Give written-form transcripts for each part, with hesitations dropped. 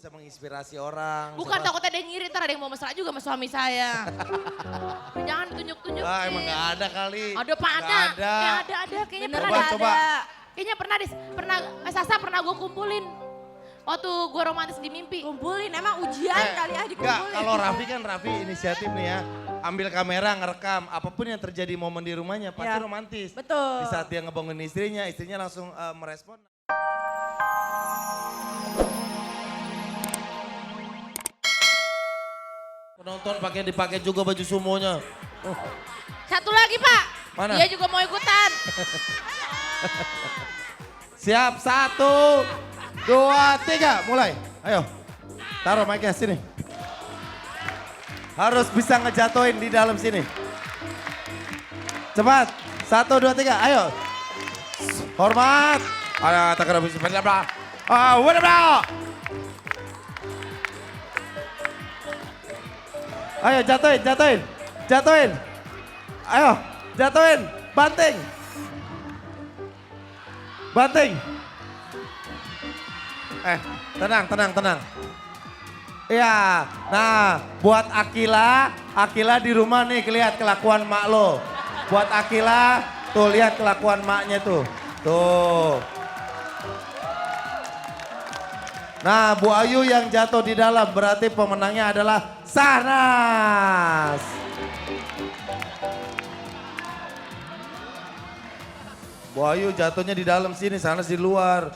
bisa menginspirasi orang. Bukan takut ada yang ngiri, ntar ada yang mau mesra juga sama suami saya. Jangan tunjuk-tunjukin. Wah emang gak ada kali. Ada Pak, ada. Gak ada. Ada. Kayaknya Bener pernah gak coba. ada. Kayaknya Sasa pernah gue kumpulin. Waktu gue romantis di mimpi. Kumpulin, emang ujian kali ya Enggak, dikumpulin. kalau Raffi inisiatif nih ya. Ambil kamera, ngerekam. Apapun yang terjadi momen di rumahnya pasti Ya. romantis. Betul. Di saat dia ngebangun istrinya langsung merespon. Penonton dipakai juga baju sumonya. Satu lagi Pak. Mana? Dia juga mau ikutan. Siap, 1, 2, 3, mulai. Ayo, taruh mic-nya sini. Harus bisa ngejatuhin di dalam sini. Cepat, 1, 2, 3, ayo. Hormat. Ayo, tak kena bisa berapa. Ayo, jatuhin. Ayo, jatuhin, banting. Tenang. Iya, nah buat Akila di rumah nih lihat kelakuan mak lo. Buat Akila, tuh lihat kelakuan maknya tuh. Tuh. Nah Bu Ayu yang jatuh di dalam berarti pemenangnya adalah Sahnas. Bu Ayu jatuhnya di dalam sini, Sahnas di luar.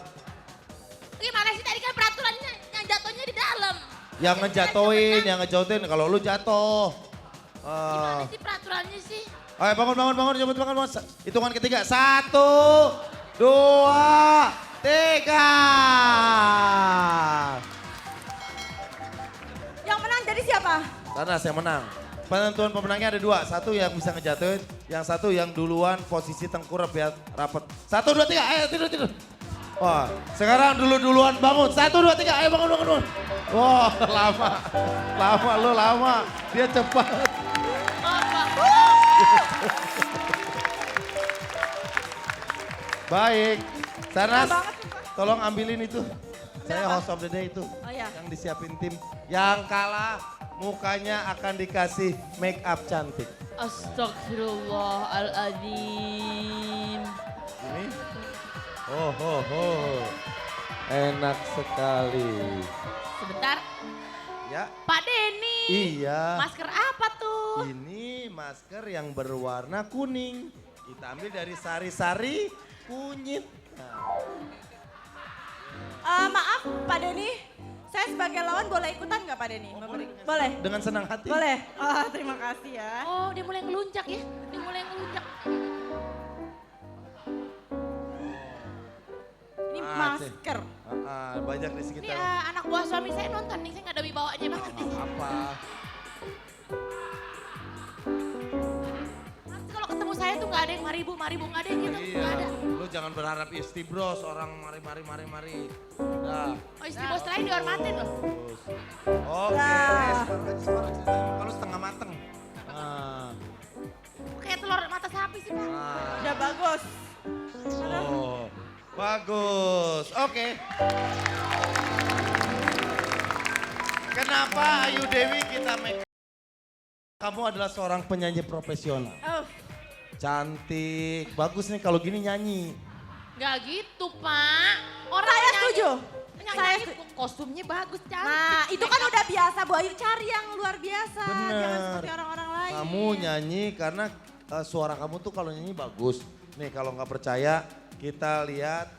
Gimana sih tadi kan peraturannya yang jatuhnya di dalam. Yang ngejatuhin kalau lu jatuh. Gimana sih peraturannya sih? Ayo bangun, cepet bangun. Hitungan ketiga, 1, 2, 3. Yang menang jadi siapa? Sahnas yang menang. Penentuan pemenangnya ada 2, satu yang bisa ngejatuhin, yang satu yang duluan posisi tengkurap ya rapet. 1, 2, 3, ayo tidur. Wah, sekarang duluan bangun. 1, 2, 3, ayo bangun. Wah, lama. Dia cepat. Baik, Sahnas, tolong ambilin itu. Saya host of the day itu, iya. yang disiapin tim. Yang kalah mukanya akan dikasih make up cantik. Astagfirullahaladzim. Ini, enak sekali. Sebentar. Ya, Pak Denny. iya. Masker apa tuh? Ini masker yang berwarna kuning. Kita ambil dari sari-sari kunyit. Maaf Pak Denny, saya sebagai lawan boleh ikutan nggak Pak Denny? Boleh? Dengan senang hati. Boleh? Oh, terima kasih ya. Oh dia mulai ngeluncak ya. Ini Ah, masker. banyak di Ini sekitar. anak buah suami saya nonton nih, saya nggak ada wibawanya banget nih. Apa? Nanti kalau ketemu saya tuh nggak ada yang maribu nggak ada yang gitu, nggak Iya, ada. lu jangan berharap istibros orang mari. Dah. Oh istri bos lain dihormatin loh. Terus. Oke, Nah. sekarang ceritanya kalau setengah mateng. Nah, Kayak telur mata sapi sih Pak. Udah bagus. Oh, bagus. Oke. Kenapa Ayu Dewi kita make? Kamu adalah seorang penyanyi profesional. Oh, Cantik, bagus nih kalau gini nyanyi. Nggak gitu Pak. Orang saya nyanyi- setuju. nyanyi Saya setuju. kostumnya bagus, cantik. Nah, itu kan udah biasa Bu Ayu, cari yang luar biasa. Bener. Jangan seperti orang-orang lain. Kamu nyanyi karena suara kamu tuh kalau nyanyi bagus. Nih kalau nggak percaya kita lihat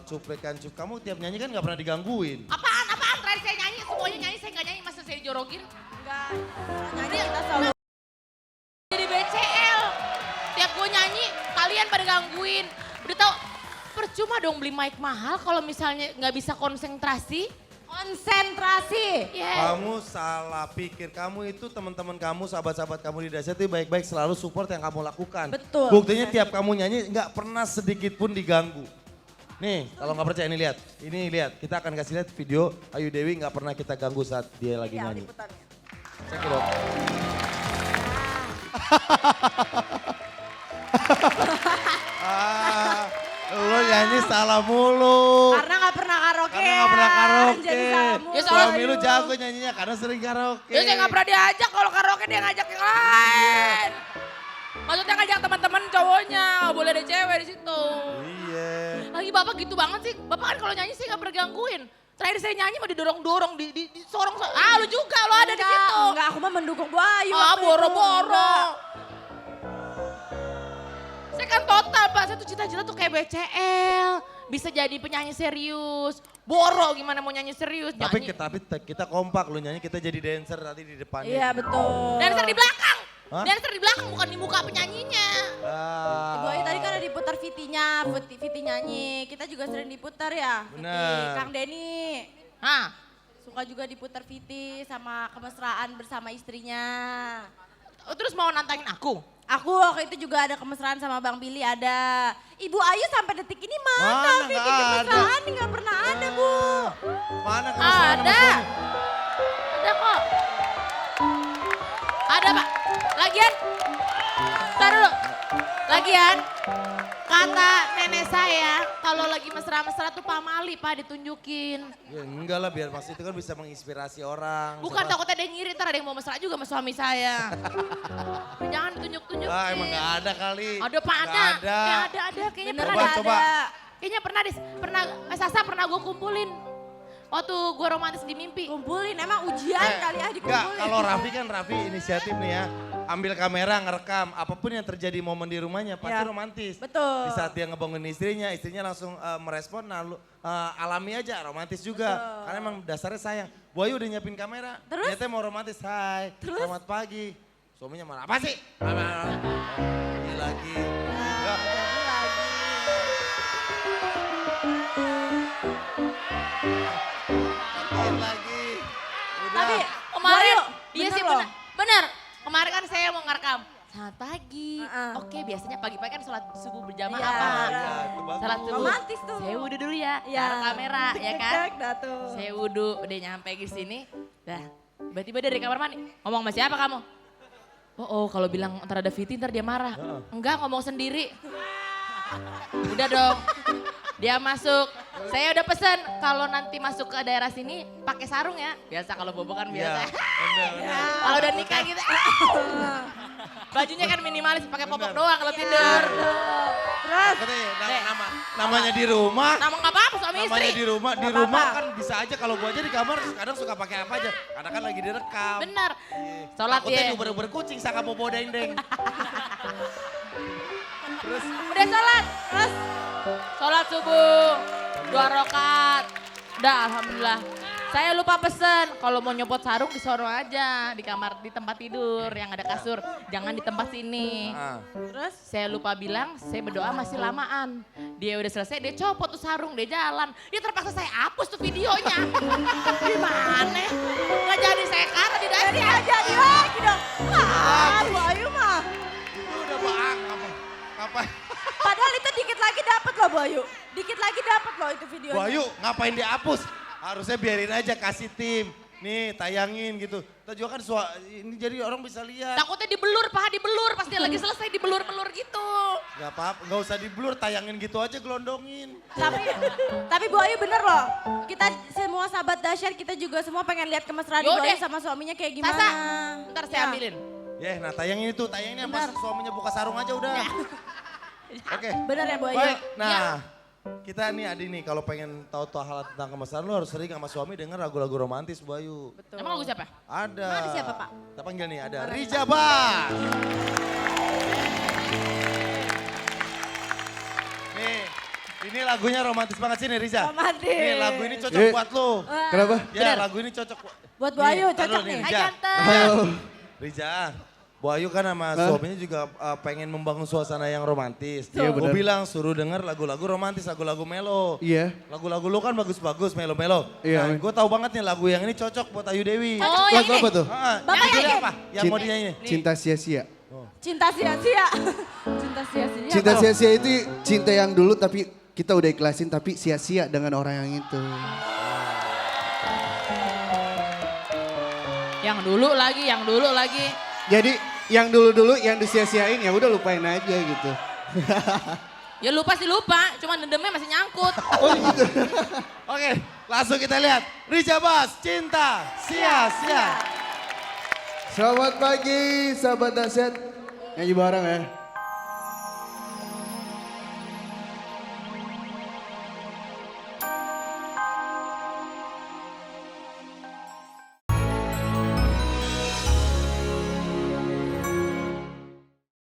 cuplikan kamu tiap nyanyi kan nggak pernah digangguin. Apaan? Terakhir saya nyanyi, semuanya nyanyi, saya nggak nyanyi, masa saya dijorokin. Enggak, nyanyi kita selalu. Jadi BCL, tiap gue nyanyi, kalian pada gangguin. Udah tau, percuma dong beli mic mahal kalau misalnya nggak bisa konsentrasi. Konsentrasi. Yes. Kamu salah pikir, kamu itu teman-teman kamu, sahabat-sahabat kamu di desa itu baik-baik selalu support yang kamu lakukan. Betul. Buktinya tiap kamu nyanyi nggak pernah sedikit pun diganggu. Nih kalau nggak percaya ini lihat, kita akan kasih lihat video Ayu Dewi nggak pernah kita ganggu saat dia lagi Ya, nyanyi. liputannya. Cek it out. Lo nyanyi salah mulu. Karena nggak pernah karaoke Karena gak pernah karaoke. Jadi salah mulu. Ya, soalnya- Suami lu jago nyanyinya karena sering karaoke. Ya saya gak pernah diajak, kalau karaoke dia ngajak yang lain. Maksudnya ngajak teman-teman cowoknya, gak boleh ada cewek di situ. Iya. Lagi bapak gitu banget sih, bapak kan kalau nyanyi sih gak pernah gangguin. Terakhir saya nyanyi mah didorong-dorong, disorong. Ah lu juga, lu ada di situ. Enggak, aku mah mendukung Bu Ayu. Ah waktu itu. boro-boro. Enggak. Saya kan total Pak, saya tuh cita-cita tuh kayak BCL. Bisa jadi penyanyi serius. Boro gimana mau nyanyi serius. Tapi Nyanyi. kita kompak, lu nyanyi kita jadi dancer nanti di depannya. Iya betul. Dancer di belakang. Hah? Dancer di belakang bukan di muka penyanyinya. Bu Ayu tadi kan ada diputar VT-nya, VT nyanyi. Kita juga sering diputar ya, VT. Bener. Kang Denny. Hah? Suka juga diputar VT sama kemesraan bersama istrinya. Terus mau nantangin aku? Aku waktu itu juga ada kemesraan sama Bang Billy ada. Ibu Ayu sampai detik ini mana Mana, VT nggak ada. kemesraan? Nggak pernah ada Bu. Mana kemesraan sama Ada. suami? Ada kok. Ada Pak. Lagian, ntar dulu. Lagian, kata nenek saya kalau lagi mesra-mesra tuh pamali Pak ditunjukin. Ya enggak lah, biar pasti itu kan bisa menginspirasi orang. Bukan Siapa- takutnya ada yang ngiri, ntar ada yang mau mesra juga sama suami saya. Jangan ditunjuk-tunjukin. Ah emang gak ada kali. Ada Pak, Nggak ada. ada. Ya, ada. Kayaknya Bener pernah ada. coba. Kayaknya pernah, Sasa pernah gue kumpulin. Waktu gue romantis di mimpi. Kumpulin, emang ujian kali ya Enggak, dikumpulin. kalau Raffi inisiatif nih ya. Ambil kamera, ngerekam. Apapun yang terjadi momen di rumahnya pasti Ya. romantis. Betul. Di saat dia ngebangun istrinya langsung merespon, alami aja, romantis juga. Betul. Karena emang dasarnya sayang. Bu Ayu udah nyiapin kamera, Terus? ternyata mau romantis. Hai, Terus? selamat pagi. Suaminya marah, apa sih? Ini lagi. Enggak. Jadi lagi. Ini lagi. Udah. Tapi Kemarin, Bu Ayu, iya bener sih loh. bener. Kemarin kan saya mau ngerekam. Selamat pagi. Heeh. Oke, biasanya pagi-pagi kan sholat subuh berjamaah Iya, apa? iya. Itu bagus. Sholat subuh. Romantis tuh. Saya wudhu dulu ya, Iya. taruh kamera ya kan. Cek, dah tuh. Saya wudhu, udah nyampe ke sini. Dah, tiba-tiba dari kamar mandi. Ngomong sama siapa kamu? Oh, kalau bilang ntar ada Viti ntar dia marah. Enggak, ngomong sendiri. Udah dong. Dia masuk. Saya udah pesen kalau nanti masuk ke daerah sini pakai sarung ya. Biasa kalau bobo kan Iya, biasa. bener. Kalau udah nikah gitu. Bajunya kan minimalis pakai popok Bener. doang kalau tidur. Terus Katanya, namanya di rumah. Nama nggak apa-apa suami istri. Namanya di rumah Nggak apa-apa. kan bisa aja kalau gua aja di kamar kadang suka pakai apa aja. Karena kan lagi direkam. Bener. Iya. Sholat Takutnya ya. diuber-uber kucing sangka bobo deng-deng. Terus Udah sholat. Terus sholat subuh. 2 rakaat. Udah alhamdulillah. Saya lupa pesen, kalau mau nyopot sarung di sono aja, di kamar, di tempat tidur yang ada kasur. Jangan di tempat sini. terus Saya lupa bilang, saya berdoa masih lamaan. Dia udah selesai, dia copot tuh sarung, dia jalan. Dia terpaksa saya hapus tuh videonya. Gimana? Nggak jadi saya kata di jadi dasar. nggak jadi lagi dong. Ah, Bu Ayu mah. itu udah bang apa? Padahal itu dikit lagi dapat loh Bu Ayu. Dikit lagi dapat loh itu videonya. Bu Ayu ngapain dihapus? Harusnya biarin aja kasih tim. Nih tayangin gitu. Kita juga kan ini jadi orang bisa lihat. Takutnya dibelur, paha dibelur. Pas dia lagi selesai dibelur-belur gitu. Gak apa-apa, gak usah diblur, tayangin gitu aja gelondongin. Tapi Bu Ayu bener loh. Kita semua sahabat dahsyat kita juga semua pengen lihat kemesraan Bu Yaudah. Ayu sama suaminya kayak gimana. Sasa, ntar saya Ya. ambilin. Nah tayangin itu, tayangin yang pas Benar. suaminya buka sarung aja udah. Ya. Oke. Bener ya Bu Ayu? Baik, nah Ya. kita nih Adi nih kalau pengen tahu hal tentang kemesraan lu harus sering sama suami denger lagu-lagu romantis Bu Ayu. Betul. Emang lagu siapa? Ada. Emang ada siapa, Pak? Kita panggil nih ada Rija Bas. Nih, ini lagunya romantis banget sih nih Riza. Romantis. Nih lagu ini cocok buat lu. Kenapa? Ya lagu ini cocok. Buat Bu Ayu tar cocok dulu nih. Hai Riza. ganteng. Halo. Riza, Bu Ayu kan sama suaminya juga pengen membangun suasana yang romantis. Iya, Gue benar. bilang suruh denger lagu-lagu romantis, lagu-lagu melo. Iya. Lagu-lagu lu kan bagus-bagus, melo-melo. Iya, Nah, men. gue tahu banget nih lagu yang ini cocok buat Ayu Dewi. Oh yang Lagu ini. apa tuh? Bapak judulnya yakin? apa? Yang mau dinyanyi? Cinta sia-sia. Cinta sia-sia. Cinta sia-sia. Cinta sia-sia itu cinta yang dulu tapi kita udah ikhlasin tapi sia-sia dengan orang yang itu. Yang dulu lagi. Jadi yang dulu-dulu yang disia-siain ya udah lupain aja gitu. Ya lupa sih lupa, cuma dendamnya masih nyangkut. Oh gitu. Oke, Langsung kita lihat. Rica Bas, cinta sia-sia. Selamat pagi sahabat Dasyat. Nyanyi bareng ya.